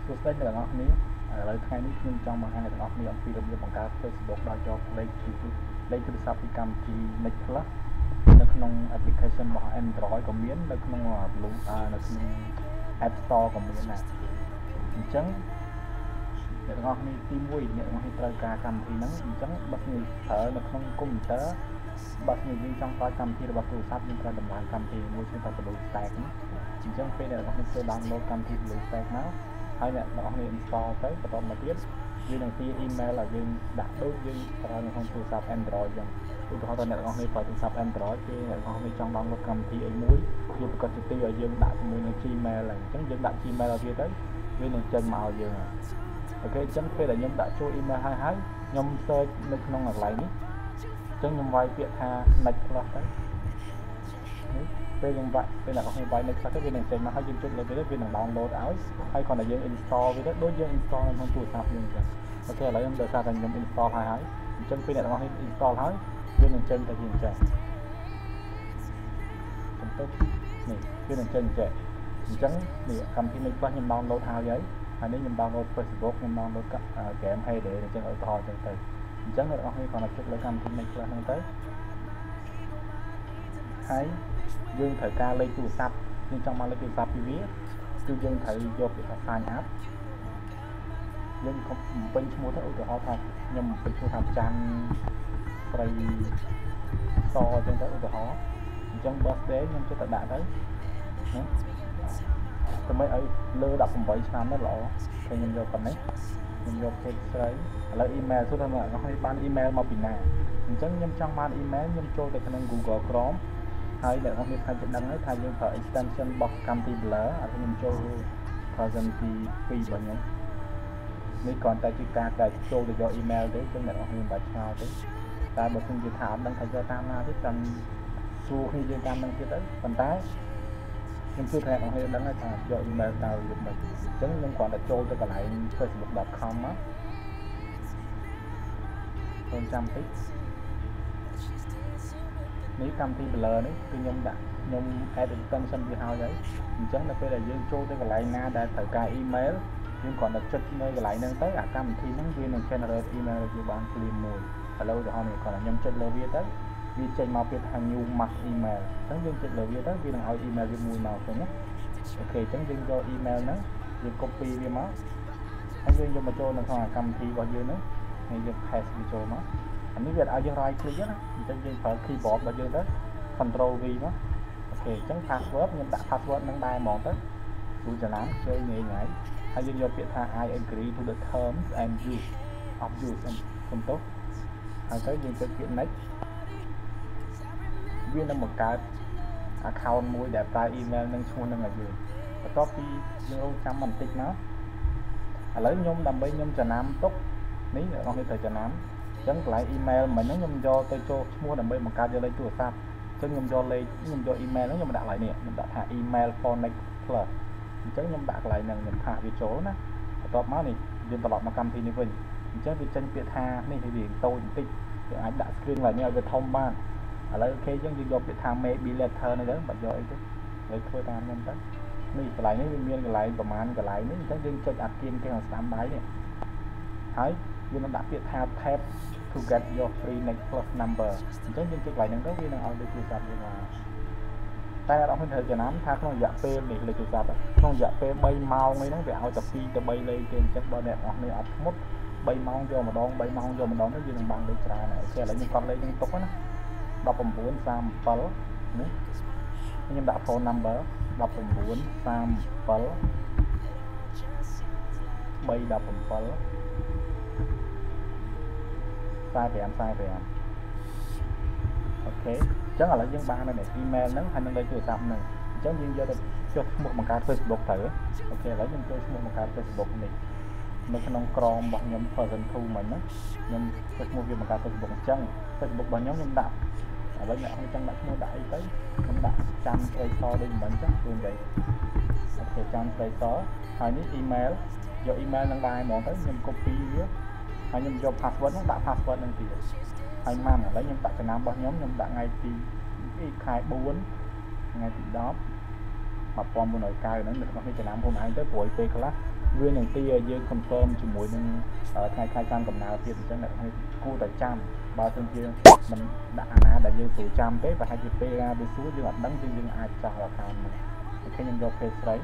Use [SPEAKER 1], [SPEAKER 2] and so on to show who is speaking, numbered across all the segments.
[SPEAKER 1] សួស្តីអ្នកទាំងអស់គ្នាឥឡូវថ្ងៃនេះខ្ញុំចង់បង្ហាញអ្នកទាំងអស់គ្នាអំពីរបៀបបង្កើត Facebook ដោយយកលេខទូរស័ព្ទពីកម្មវិធី Next Plus នៅក្នុង application របស់ Android ក៏មាននៅក្នុង នៅក្នុង App Store ក៏មានដែរអញ្ចឹងអ្នកទាំងអស់គ្នាទី1អ្នកទាំងអស់គ្នាត្រូវការកម្មវិធីហ្នឹងអញ្ចឹងបើខ្ញុំប្រើនៅក្នុង computer បើខ្ញុំយើងចង់ប្រើកម្មវិធីរបស់ទូរស័ព្ទយើងត្រូវដំឡើងកម្មវិធីមួយគឺថា Blue Stack អញ្ចឹងពេលអ្នកទាំងអស់គ្នាចូល download កម្មវិធី Blue Stack មកហើយអ្នកទាំងអស់គ្នា install ទៅបន្តមកទៀតយើងនឹងទា email ឲ្យយើងដាក់ដូចយើងប្រើនៅក្នុងទូរស័ព្ទ Android អញ្ចឹងឧទាហរណ៍ថាអ្នកទាំងអស់គ្នាប្រើទូរស័ព្ទ Android គឺអ្នកទាំងអស់គ្នាចង់ download កម្មវិធីអីមួយយើងប្រកាសជាទីឲ្យយើងដាក់ជាមួយនឹង Gmail ហើយអញ្ចឹងយើងដាក់ Gmail ឲ្យវាទៅវានឹងចេញមកឲ្យយើងហើយអូខេអញ្ចឹងពេលដែលខ្ញុំដាក់ចូល email ហើយខ្ញុំ search នៅក្នុងកន្លែងនេះអញ្ចឹងខ្ញុំវាយពាក្យថា Next Plus ទៅពេលយើងវាក់ពេលអ្នកនរគ្នាវាយ Next Plus ទៅវានឹងចេញមកហើយយើងចុចលើវាទៅវានឹង download ឲ្យហើយគ្រាន់តែយើង install វាទៅដូចយើង install នៅក្នុងទូរស័ព្ទយើងអញ្ចឹងអូខេឥឡូវខ្ញុំដោយសារតែខ្ញុំ install ហើយអញ្ចឹងពេលអ្នកនរគ្នា install ហើយវានឹងចេញទៅជាអញ្ចឹងបន្ទាប់នេះវានឹងចេញចេះអញ្ចឹងនេះកម្មវិធី Next Plus ខ្ញុំ download ហើយហើយនេះខ្ញុំ download Facebook ខ្ញុំ download game Heyday អញ្ចឹងឧទាហរណ៍អញ្ចឹងទៅអញ្ចឹងអ្នកនរគ្នាគ្រាន់តែចុចលើកម្មវិធី Next Plus ហ្នឹងទៅហើយយើងត្រូវការលេខទូរស័ព្ទយើងចង់មកលេខទូរស័ព្ទពីវាគឺយើងត្រូវយកពាក្យថា sign up យើងកុំបំពេញឈ្មោះទៅឧទាហរណ៍ថាខ្ញុំបំពេញឈ្មោះថាច័ន្ទស្រីសអញ្ចឹងទៅឧទាហរណ៍អញ្ចឹង birthday ខ្ញុំចិត្តតែដាក់ទៅដើម្បីឲ្យលើ18ឆ្នាំទៅល្អតែខ្ញុំយកប៉ុណ្ណេះខ្ញុំយកពេកស្រីឥឡូវ email សួរថាអ្នកនរគ្នាបាន email មកពីណាអញ្ចឹងខ្ញុំចង់បាន email ខ្ញុំចូលទៅក្នុង Google Chrome ហើយអ្នកនរគ្នាថាจะដឹងហើយថាយើងប្រើ extension របស់កម្មវិធី Blur ហើយខ្ញុំចូល version ទី2របស់ខ្ញុំនេះគ្រាន់តែជាការដែលចូលទៅយក email ទេចឹងអ្នកនរគ្នាមិនបាច់ឆ្ងល់ទេតែបើខ្ញុំនិយាយថាអត់ដឹងថាយកតាមណាទេចាំសួរគ្នាយើងតាមនឹងទៀតទៅប៉ុន្តែខ្ញុំជឿថាអ្នកនរគ្នាដឹងហើយថាយក email ទៅយកមិនអញ្ចឹងខ្ញុំគ្រាន់តែចូលទៅកន្លែង facebook.com មកខ្ញុំចាំតិចនេះកម្មវិធី Blur នេះគឺខ្ញុំដាក់ខ្ញុំ add extension វាហើយអញ្ចឹងនៅពេលដែលយើងចូលទៅកន្លែងណាដែលត្រូវការ email យើងគ្រាន់តែចុចនៅកន្លែងហ្នឹងទៅអាកម្មវិធីហ្នឹងវានឹង generate email ឲ្យយើងបានភ្លាមមួយឥឡូវឧទាហរណ៍នេះគ្រាន់តែខ្ញុំចុចលើវាទៅវាចេញមកពាក្យថា new mass email អញ្ចឹងយើងចុចលើវាទៅវានឹងឲ្យ email វាមួយមកឃើញទេអូខេអញ្ចឹងយើងយក email ហ្នឹងយើង copy វាមកហើយយើងយកមកចូលនៅក្នុងកម្មវិធីរបស់យើងហ្នឹងហើយយើង paste វាចូលមកអានេះវាឲ្យយើង right click ណាអញ្ចឹងយើងប្រើ keyboard របស់យើងទៅ control V មកអូខេអញ្ចឹង password ខ្ញុំដាក់ password ហ្នឹងដែរហ្មងទៅទូចំណាំជួយងាយៗហើយយើងយកពាក្យថា I agree to the terms and use of use សំទោសហើយទៅយើងចុចពាក្យ next វានឹងបង្កើត account មួយដែលប្រើ email នឹងឈ្មោះនឹងឲ្យយើងបន្ទាប់ពីយើងរងចាំបន្តិចមកឥឡូវខ្ញុំដើម្បីខ្ញុំចំណាំទុកនេះអ្នកនរត្រូវចំណាំអញ្ចឹងកន្លែង email មិញហ្នឹងខ្ញុំយកទៅចូលឈ្មោះដើម្បីបង្កើតយកលេខទូរស័ព្ទអញ្ចឹងខ្ញុំយកលេខខ្ញុំយក email ហ្នឹងខ្ញុំដាក់កន្លែងនេះខ្ញុំដាក់ថា email for Next Plus អញ្ចឹងខ្ញុំដាក់កន្លែងហ្នឹងខ្ញុំថាវាចូលណាបន្ទាប់មកនេះយើងត្រឡប់មកកម្មវិធីនេះវិញអញ្ចឹងវាចេញពាក្យថានេះវាតូចបន្តិចយើងអាចដាក់ screen កន្លែងនេះឲ្យវាធំបានឥឡូវអូខេអញ្ចឹងយើងយកពាក្យថា maybe later នេះទៅបាត់យកអីទេហើយធ្វើតាមខ្ញុំទៅនេះកន្លែងនេះវាមានកន្លែងប្រហែលកន្លែងនេះអញ្ចឹងយើងចុចអាគៀនគេខាងស្ដាំដៃនេះហើយយើងនឹងដាក់ពាក្យថា tap to get your free Next Plus number អញ្ចឹងយើងចុចកន្លែងហ្នឹងទៅវានឹងឲ្យលេខទូរស័ព្ទយើងមកតែអត់ហ៊ានត្រូវចំណាំថាក្នុងរយៈពេលនេះលេខទូរស័ព្ទក្នុងរយៈពេល3ម៉ោងនេះហ្នឹងវាឲ្យតែ2ទៅ3លេខទេអញ្ចឹងបើអ្នកនរគ្នាអត់ធ្មត់3ម៉ោងយកម្ដង3ម៉ោងយកម្ដងទៅយើងនឹងបានលេខច្រើនហើយអូខេឥឡូវខ្ញុំកត់លេខហ្នឹងទុកណា1937នេះខ្ញុំដាក់ phone number 1937 317 45 45អូខេអញ្ចឹងឥឡូវយើងបានហើយ email ហ្នឹងហើយនឹងលេខទូរស័ព្ទហ្នឹងអញ្ចឹងយើងយកទៅចុះឈ្មោះបង្កើត Facebook ទៅអូខេឥឡូវខ្ញុំចូលឈ្មោះបង្កើត Facebook នេះនៅក្នុងក្រមរបស់ខ្ញុំ version 2 មិញណាខ្ញុំចុះឈ្មោះវាបង្កើត Facebook អញ្ចឹង Facebook របស់ខ្ញុំដាក់ឥឡូវអ្នកខ្ញុំចង់ដាក់ឈ្មោះដាក់អីទៅខ្ញុំដាក់ចាំស្រីសដូចមិញចឹងគឺនិយាយអូខេចាំស្រីសហើយនេះ email យក email នឹងដែរហ្មងទៅខ្ញុំ copy វាហើយខ្ញុំយក password ហ្នឹងដាក់ password ហ្នឹងទៀតហើយម៉ាំឥឡូវខ្ញុំដាក់ចំណាំរបស់ខ្ញុំដាក់ថ្ងៃទីខែ4ថ្ងៃទី10 1990ហ្នឹងអ្នកនរគ្នាចំណាំខ្លួនឯងទៅព្រោះពេលខ្លះ វានឹងទីឲ្យយើង confirm ជាមួយនឹងថ្ងៃខែចាំកំណើទៀតអញ្ចឹងអ្នកឲ្យគួរតែចាំបើសិនជាមិនដាក់អាណាដែលយើងស្រួលចាំទេប្រហែលជាពេលណាវាសួរយើងអត់ដឹងយើងអាចចោល account មកអូខេខ្ញុំយក page ស្រី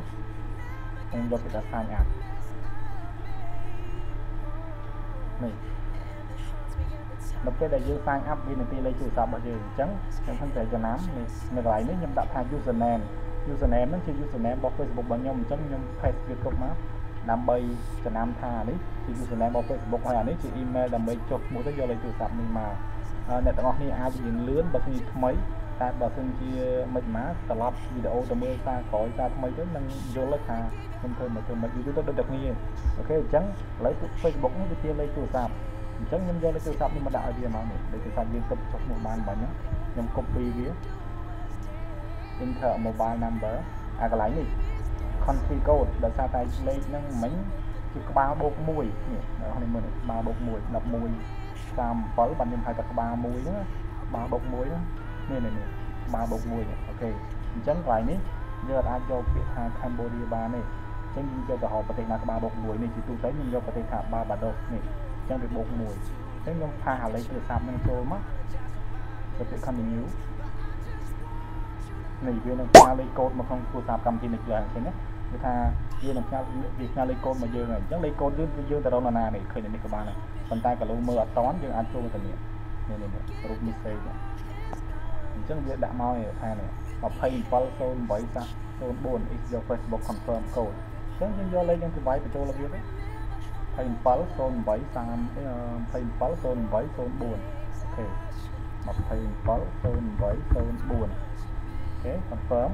[SPEAKER 1] ខ្ញុំយកគេថា sign up នេះដល់ពេលដែលយើង sign up វានឹងទីលេខទូរស័ព្ទរបស់យើងអញ្ចឹងខ្ញុំត្រូវចំណាំនេះនៅកន្លែងនេះខ្ញុំដាក់ថា username ហ្នឹងជា username របស់ Facebook របស់ខ្ញុំអញ្ចឹងខ្ញុំ paste វាគ្រប់មកដើម្បីចំណាំថានេះជា username របស់ Facebook ហើយអានេះជា email ដើម្បីចុះឈ្មោះទៅយកលេខទូរស័ព្ទនេះមកអ្នកទាំងអស់គ្នាអាចរៀនលឿនបើគ្នាថ្មីតែបើសិនជាមិនមកត្រឡប់វីដេអូទៅមើលសារក្រោយសារថ្មីទៅនឹងយល់ថាខ្ញុំធ្វើមកយូរទៅដូចតែគ្នាអូខេអញ្ចឹងឥឡូវ Facebook នេះវាជាលេខទូរស័ព្ទអញ្ចឹងខ្ញុំយកលេខទូរស័ព្ទនេះមកដាក់ឲ្យវាមកនេះលេខទូរស័ព្ទយើងគិតចុះឈ្មោះបានបាញ់ខ្ញុំ copy វា enter mobile number អាកន្លែងនេះ country code ដោយសារតែលេខហ្នឹងមិញជាក្បាលបូក1នេះនេះមើលក្បាលបូក1 11 37បាទខ្ញុំហៅថាក្បាល1ហ្នឹងក្បាលបូក1ហ្នឹងនេះក្បាលបូក1អូខេអញ្ចឹងកន្លែងនេះយើងអាចយកពាក្យថា Cambodia បានទេអញ្ចឹងយើងយកទៅហៅប្រទេសណាក្បាលបូក1នេះជាទូទៅខ្ញុំយកប្រទេសថា Barbados នេះអញ្ចឹងវាបូក1អញ្ចឹងខ្ញុំផាសលេខទូរស័ព្ទហ្នឹងចូលមកទៅពាក្យ continue នេះវានឹងផ្ញើលេខកូដមកក្នុងទូរស័ព្ទកម្មវិធីនេះឡើងឃើញទេគឺថាវានឹងផ្ញើលេខកូដមកយើងហើយអញ្ចឹងលេខកូដយើងទៅរកនរណានេះឃើញនេះក៏បានដែរប៉ុន្តែក៏លោកមើលអត់តាន់យើងអាចចូលទៅនេះរូប message អញ្ចឹងវាដាក់មកថានេះ270804 is your Facebook confirm code អញ្ចឹងយើងយកលេខយើងទៅវាយបញ្ចូលរបៀបនេះ2708270804អូខេ270804អូខេ confirm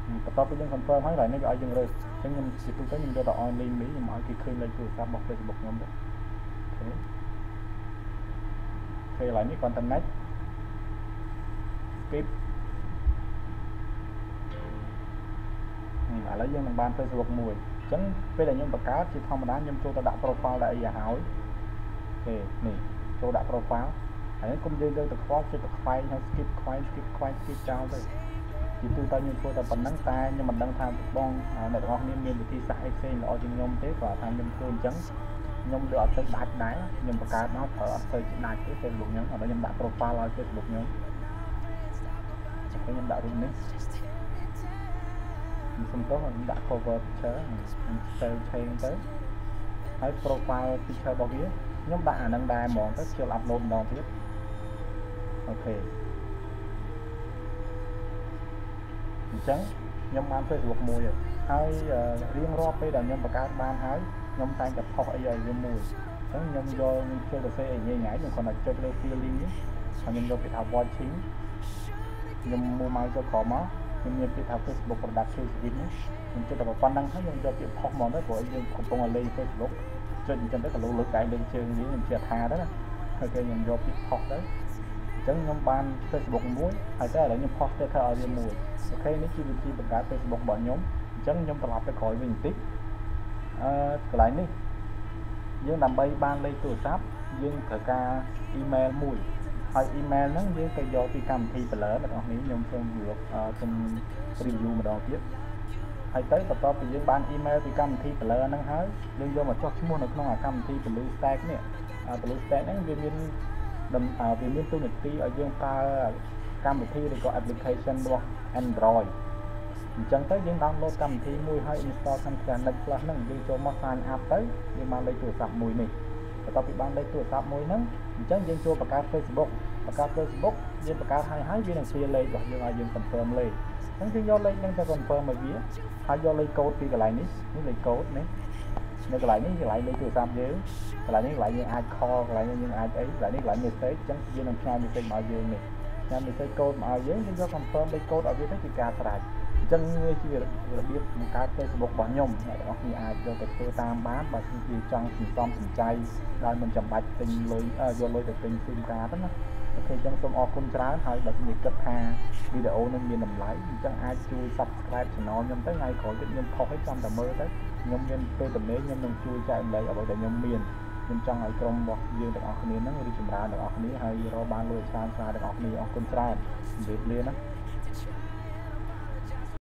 [SPEAKER 1] បន្ទាប់ពីយើង confirm ហើយឡើយនេះវាឲ្យយើងរើសអញ្ចឹងខ្ញុំជាទូទៅខ្ញុំយកទៅ online នេះខ្ញុំឲ្យគេឃើញលេខទូរស័ព្ទរបស់ Facebook ខ្ញុំទៅអូខេឡើយនេះគាត់ទៅ next skip ឥឡូវយើងនឹងបាន Facebook មួយអញ្ចឹងពេលដែលខ្ញុំបង្កើតជាធម្មតាខ្ញុំចូលទៅដាក់ profile ដាក់អីឲ្យហើយអូខេនេះចូលដាក់ profile ហើយគុំយើងទៅខ្វល់ចិត្តទៅខ្វែងហើយ skip ខ្វែង skip ចោលទៅជាទូទៅខ្ញុំធ្វើតែប៉ុណ្្នឹងតែខ្ញុំមិនដឹងថាបងអ្នកទាំងអស់គ្នាមានវិធីសាស្ត្រអីផ្សេងល្អជាងខ្ញុំទេគាត់ថាខ្ញុំធ្វើអញ្ចឹងខ្ញុំលើអត់ទៅដាច់ដែរខ្ញុំបង្កើតមកប្រើអត់ទៅដាច់ទេ Facebook ខ្ញុំឥឡូវខ្ញុំដាក់ profile ឲ្យ Facebook ខ្ញុំខ្ញុំដាក់រូបនេះខ្ញុំសុំទោះខ្ញុំដាក់ cover picture ខ្ញុំ save change ទៅហើយ profile picture របស់វាខ្ញុំដាក់អានឹងដែរហ្មងទៅជិល upload ម្ដងទៀតអូខេអញ្ចឹងខ្ញុំបាន Facebook មួយហើយរៀងរាល់ពេលដែលខ្ញុំបង្កើតបានហើយខ្ញុំតែងតែផុសអីឲ្យវាមួយអញ្ចឹងខ្ញុំយកចូលទៅសេអីញ៉ៃខ្ញុំគ្រាន់តែចុចលើ feeling នេះហើយខ្ញុំយកពាក្យថា watching ខ្ញុំមកមកចូលក្រោមមកខ្ញុំមានពាក្យថា Facebook product service នេះខ្ញុំចុចតែប៉ុណ្្នឹងហើយខ្ញុំយកពាក្យផុសមកទៅព្រោះយើងកំពុងលេង Facebook ចុចអញ្ចឹងទៅក៏លើកដៃលើជើងនេះខ្ញុំជឿថាទៅណាហើយគេខ្ញុំយកពាក្យផុសទៅអញ្ចឹងខ្ញុំបាន Facebook មួយហើយតែឥឡូវខ្ញុំផុសទៅឲ្យវាមួយអូខេនេះជាវិធីបង្កើត Facebook របស់ខ្ញុំអញ្ចឹងខ្ញុំត្រឡប់ទៅក្រោយវិញបន្តិចកន្លែងនេះយើងដើម្បីបានលេខទូរស័ព្ទយើងត្រូវការ email មួយហើយ email ហ្នឹងយើងទៅយកពីកម្មវិធី Blur អ្នកនរនេះខ្ញុំសូមសូម review ម្ដងទៀតហើយទៅបន្ទាប់ពីយើងបាន email ពីកម្មវិធី Blur ហ្នឹងហើយយើងយកមកចុះឈ្មោះនៅក្នុងកម្មវិធី Blue Stack នេះ Blue Stack ហ្នឹងវាមានទូនាទីឲ្យយើងប្រើកម្មវិធីឬក៏ application របស់ Android អញ្ចឹងទៅយើង download កម្មវិធីមួយហើយ install កម្មវិធី Net Plus ហ្នឹងយើងចូលមក sign up ទៅយើងបានលេខទូរស័ព្ទមួយនេះបន្ទាប់ពីបានលេខទូរស័ព្ទមួយហ្នឹងអញ្ចឹងយើងចូលបង្កើត Facebook យើងបង្កើតហើយវានឹងជាលេខរបស់យើងឲ្យយើង confirm លេខអញ្ចឹងយើងយកលេខហ្នឹងទៅ confirm ឲ្យវាហើយយកលេខកូដពីកន្លែងនេះលេខកូដនេះនៅកន្លែងនេះកន្លែងលេខទូរស័ព្ទយើងកន្លែងនេះកន្លែងយើងអាច call កន្លែងនេះយើងអាចអីកន្លែងនេះកន្លែង message អញ្ចឹងយើងនឹងផ្ញើ message មកយើងនេះផ្ញើ message កូដមកឲ្យយើងយក confirm លេខកូដឲ្យវាទៅជាការស្រេចអញ្ចឹងវាជារបៀបបង្កើត Facebook របស់ខ្ញុំអ្នកទាំងអស់គ្នាអាចយកទៅធ្វើតាមបានបើសិនជាចង់សន្សំសំចៃដោយមិនចាំបាច់ទិញលុយយកលុយទៅទិញ SIM card ទេណាអូខេអញ្ចឹងសូមអរគុណច្រើនហើយបើសិនជាគិតថាវីដេអូនេះមានតម្លៃអញ្ចឹងអាចជួយ Subscribe Channel ខ្ញុំទៅថ្ងៃក្រោយទៀតខ្ញុំផុសឲ្យចាំតែមើលទៅខ្ញុំមានពេលទំនេរខ្ញុំនឹងជួយចែកម្លែកអ្វីដែលខ្ញុំមានខ្ញុំចង់ឲ្យក្រុមរបស់យើងទាំងអស់គ្នានឹងរីកចម្រើនទាំងអស់គ្នាហើយរកបានលុយច្រើនទាំងអស់គ្នាអរគុណច្រើនជម្រាបលាណា